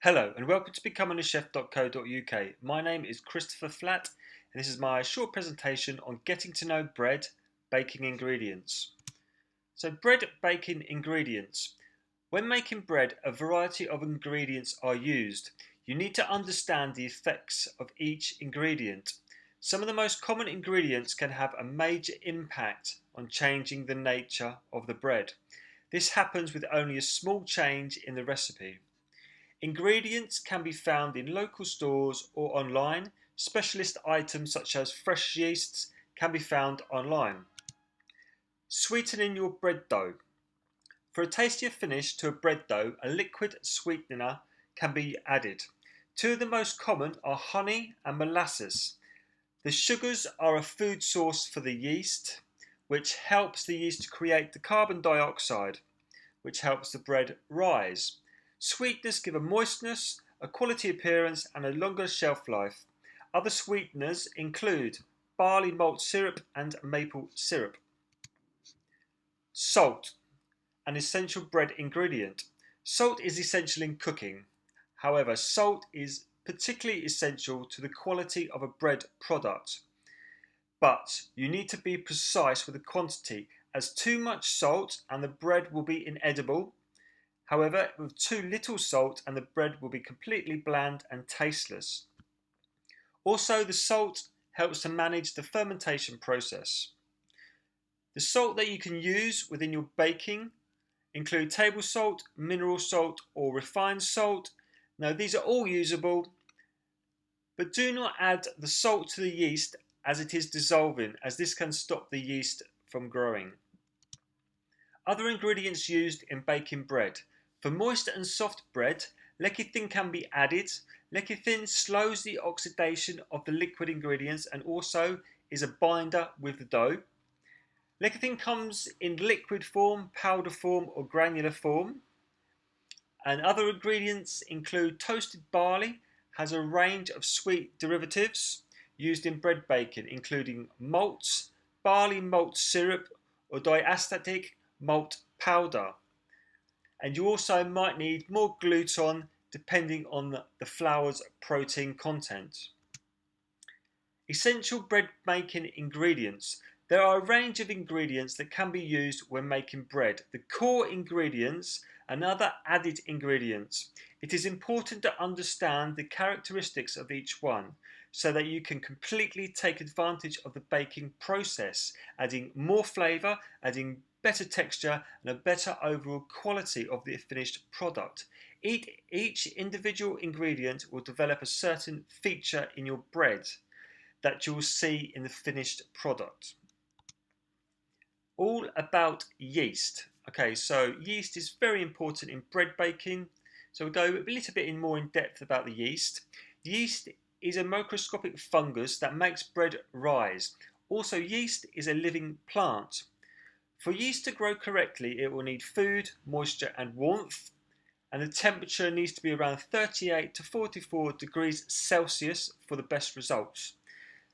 Hello and welcome to becominachef.co.uk. My name is Christopher Flatt and this is my short presentation on getting to know bread baking ingredients. So bread baking ingredients. When making bread, a variety of ingredients are used. You need to understand the effects of each ingredient. Some of the most common ingredients can have a major impact on changing the nature of the bread. This happens with only a small change in the recipe. Ingredients can be found in local stores or online. Specialist items such as fresh yeasts can be found online. Sweetening your bread dough. For a tastier finish to a bread dough, a liquid sweetener can be added. Two of the most common are honey and molasses. The sugars are a food source for the yeast, which helps the yeast to create the carbon dioxide, which helps the bread rise. Sweeteners give a moistness, a quality appearance and a longer shelf life. Other sweeteners include barley malt syrup and maple syrup. Salt, an essential bread ingredient. Salt is essential in cooking. However, salt is particularly essential to the quality of a bread product. But you need to be precise with the quantity, as too much salt and the bread will be inedible. However, with too little salt and the bread will be completely bland and tasteless. Also, the salt helps to manage the fermentation process. The salt that you can use within your baking include table salt, mineral salt or refined salt. Now these are all usable, but do not add the salt to the yeast as it is dissolving, as this can stop the yeast from growing. Other ingredients used in baking bread. For moist and soft bread, lecithin can be added. Lecithin slows the oxidation of the liquid ingredients and also is a binder with the dough. Lecithin comes in liquid form, powder form or granular form. And other ingredients include toasted barley, has a range of sweet derivatives used in bread baking, including malts, barley malt syrup or diastatic malt powder. And you also might need more gluten depending on the flour's protein content. Essential bread making ingredients. There are a range of ingredients that can be used when making bread. The core ingredients and other added ingredients. It is important to understand the characteristics of each one so that you can completely take advantage of the baking process, adding more flavour, adding better texture and a better overall quality of the finished product. Each individual ingredient will develop a certain feature in your bread that you will see in the finished product. All about yeast. Okay, so yeast is very important in bread baking. So we'll go a little bit more in depth about the yeast. Yeast is a microscopic fungus that makes bread rise. Also, yeast is a living plant. For yeast to grow correctly, it will need food, moisture and warmth, and the temperature needs to be around 38 to 44 degrees Celsius for the best results.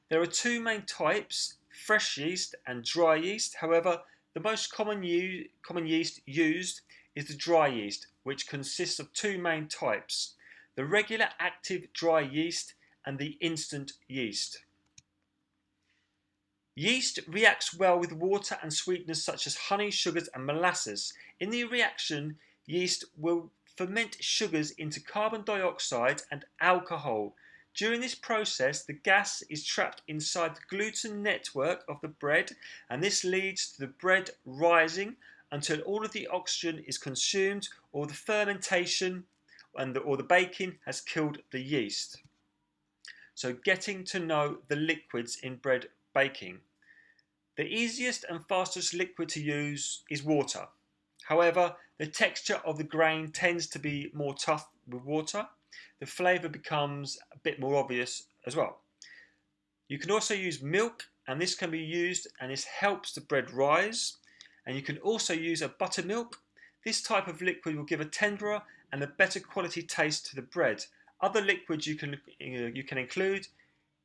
There are two main types, fresh yeast and dry yeast. However, the most common yeast used is the dry yeast, which consists of two main types, the regular active dry yeast and the instant yeast. Yeast reacts well with water and sweeteners such as honey, sugars and molasses. In the reaction, yeast will ferment sugars into carbon dioxide and alcohol. During this process, the gas is trapped inside the gluten network of the bread, and this leads to the bread rising until all of the oxygen is consumed or the fermentation or the baking has killed the yeast. So getting to know the liquids in bread baking. The easiest and fastest liquid to use is water. However, the texture of the grain tends to be more tough with water. The flavour becomes a bit more obvious as well. You can also use milk, and this can be used and this helps the bread rise. And you can also use a buttermilk. This type of liquid will give a tenderer and a better quality taste to the bread. Other liquids you can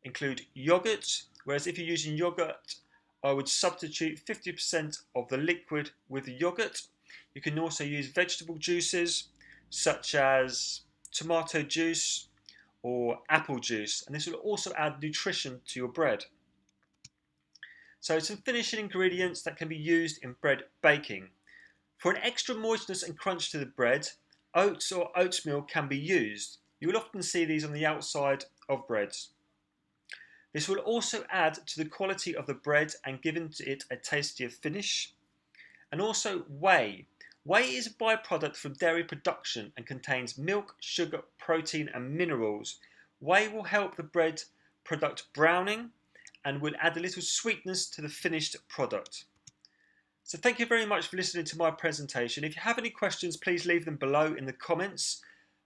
include yogurt, whereas if you're using yogurt, I would substitute 50% of the liquid with the yogurt. You can also use vegetable juices such as tomato juice or apple juice, and this will also add nutrition to your bread. So some finishing ingredients that can be used in bread baking. For an extra moistness and crunch to the bread, oats or oatmeal can be used. You will often see these on the outside of breads. This will also add to the quality of the bread and give it a tastier finish. And also whey. Whey is a byproduct from dairy production and contains milk, sugar, protein and minerals. Whey will help the bread product browning and will add a little sweetness to the finished product. So thank you very much for listening to my presentation. If you have any questions, please leave them below in the comments.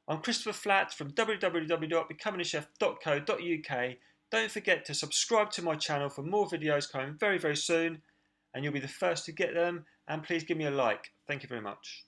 I'm Christopher Flatt from www.becomingaChef.co.uk. Don't forget to subscribe to my channel for more videos coming very, very soon, and you'll be the first to get them. And please give me a like. Thank you very much.